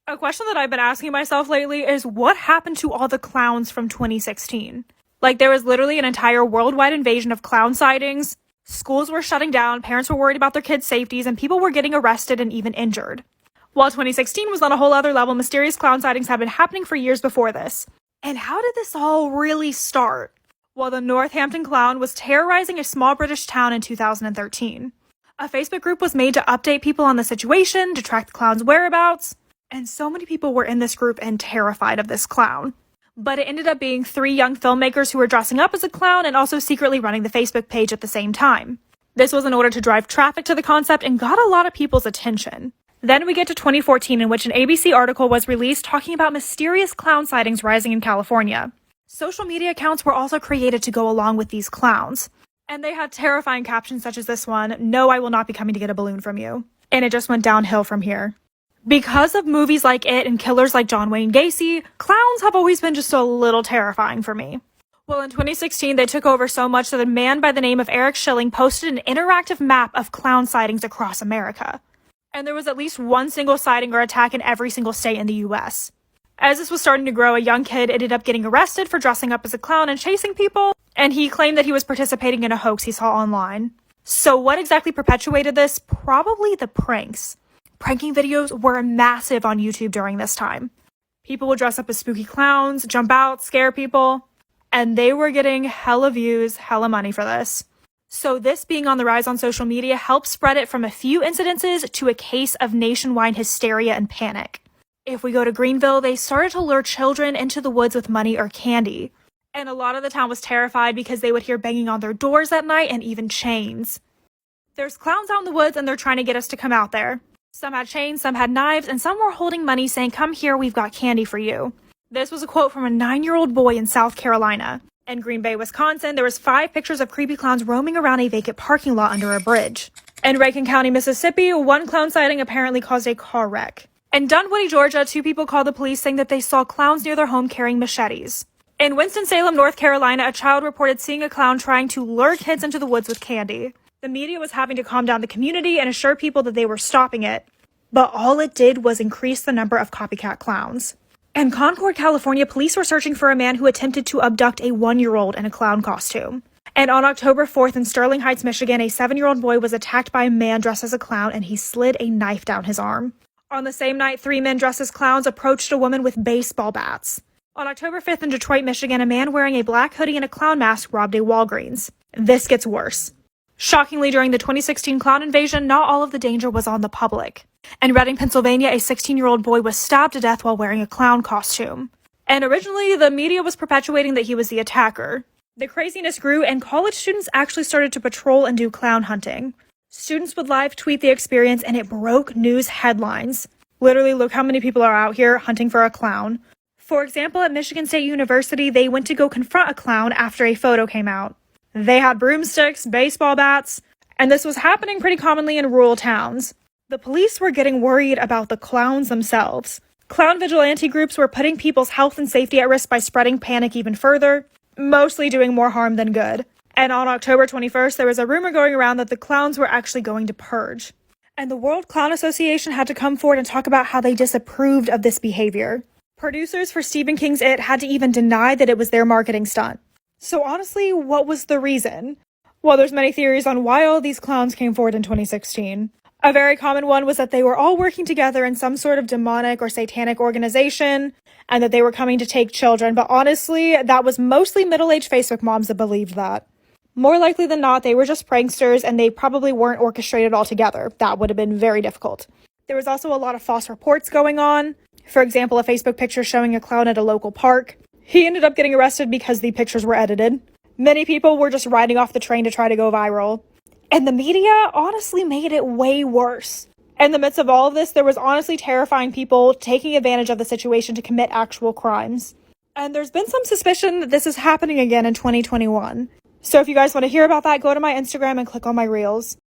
A question that I've been asking myself lately is what happened to all the clowns from 2016? Like, there was literally an entire worldwide invasion of clown sightings. Schools were shutting down, parents were worried about their kids' safeties, and people were getting arrested and even injured. While 2016 was on a whole other level, mysterious clown sightings have been happening for years before this. And how did this all really start? Well, the Northampton clown was terrorizing a small British town in 2013. A Facebook group was made to update people on the situation, to track the clown's whereabouts, and so many people were in this group and terrified of this clown. But it ended up being 3 young filmmakers who were dressing up as a clown and also secretly running the Facebook page at the same time. This was in order to drive traffic to the concept and got a lot of people's attention. Then we get to 2014, in which an ABC article was released talking about mysterious clown sightings rising in California. Social media accounts were also created to go along with these clowns. And they had terrifying captions such as this one, "No, I will not be coming to get a balloon from you." And it just went downhill from here. Because of movies like it and killers like John Wayne Gacy, clowns have always been just a little terrifying for me. Well, in 2016, they took over so much that a man by the name of Eric Schilling posted an interactive map of clown sightings across America. And there was at least one single sighting or attack in every single state in the US. As this was starting to grow, a young kid ended up getting arrested for dressing up as a clown and chasing people, and he claimed that he was participating in a hoax he saw online. So what exactly perpetuated this? Probably the pranks. Pranking videos were massive on YouTube during this time. People would dress up as spooky clowns, jump out, scare people, and they were getting hella views, hella money for this. So this being on the rise on social media helped spread it from a few incidences to a case of nationwide hysteria and panic. If we go to Greenville, they started to lure children into the woods with money or candy. And a lot of the town was terrified because they would hear banging on their doors at night and even chains. There's clowns out in the woods and they're trying to get us to come out there. Some had chains, some had knives, and some were holding money saying, "Come here, we've got candy for you." This was a quote from a 9-year-old boy in South Carolina. In Green Bay, Wisconsin, there was 5 pictures of creepy clowns roaming around a vacant parking lot under a bridge. In Rankin County, Mississippi, one clown sighting apparently caused a car wreck. In Dunwoody, Georgia, 2 people called the police saying that they saw clowns near their home carrying machetes. In Winston-Salem, North Carolina, a child reported seeing a clown trying to lure kids into the woods with candy. The media was having to calm down the community and assure people that they were stopping it. But all it did was increase the number of copycat clowns. In Concord, California, police were searching for a man who attempted to abduct a 1-year-old in a clown costume. And on October 4th in Sterling Heights, Michigan, a 7-year-old boy was attacked by a man dressed as a clown and he slid a knife down his arm. On the same night, 3 men dressed as clowns approached a woman with baseball bats. On October 5th in Detroit, Michigan, a man wearing a black hoodie and a clown mask robbed a Walgreens. This gets worse. Shockingly, during the 2016 clown invasion, not all of the danger was on the public. In Reading, Pennsylvania, a 16-year-old boy was stabbed to death while wearing a clown costume. And originally, the media was perpetuating that he was the attacker. The craziness grew, and college students actually started to patrol and do clown hunting. Students would live tweet the experience, and it broke news headlines. Literally, look how many people are out here hunting for a clown. For example, at Michigan State University, they went to go confront a clown after a photo came out. They had broomsticks, baseball bats, and this was happening pretty commonly in rural towns. The police were getting worried about the clowns themselves. Clown vigilante groups were putting people's health and safety at risk by spreading panic even further, mostly doing more harm than good. And on October 21st, there was a rumor going around that the clowns were actually going to purge. And the World Clown Association had to come forward and talk about how they disapproved of this behavior. Producers for Stephen King's It had to even deny that it was their marketing stunt. So honestly, what was the reason? Well, there's many theories on why all these clowns came forward in 2016. A very common one was that they were all working together in some sort of demonic or satanic organization, and that they were coming to take children, but honestly, that was mostly middle-aged Facebook moms that believed that. More likely than not, they were just pranksters, and they probably weren't orchestrated all together. That would have been very difficult. There was also a lot of false reports going on. For example, a Facebook picture showing a clown at a local park. He ended up getting arrested because the pictures were edited. Many people were just riding off the train to try to go viral. And the media honestly made it way worse. In the midst of all of this, there was honestly terrifying people taking advantage of the situation to commit actual crimes. And there's been some suspicion that this is happening again in 2021. So if you guys want to hear about that, go to my Instagram and click on my reels.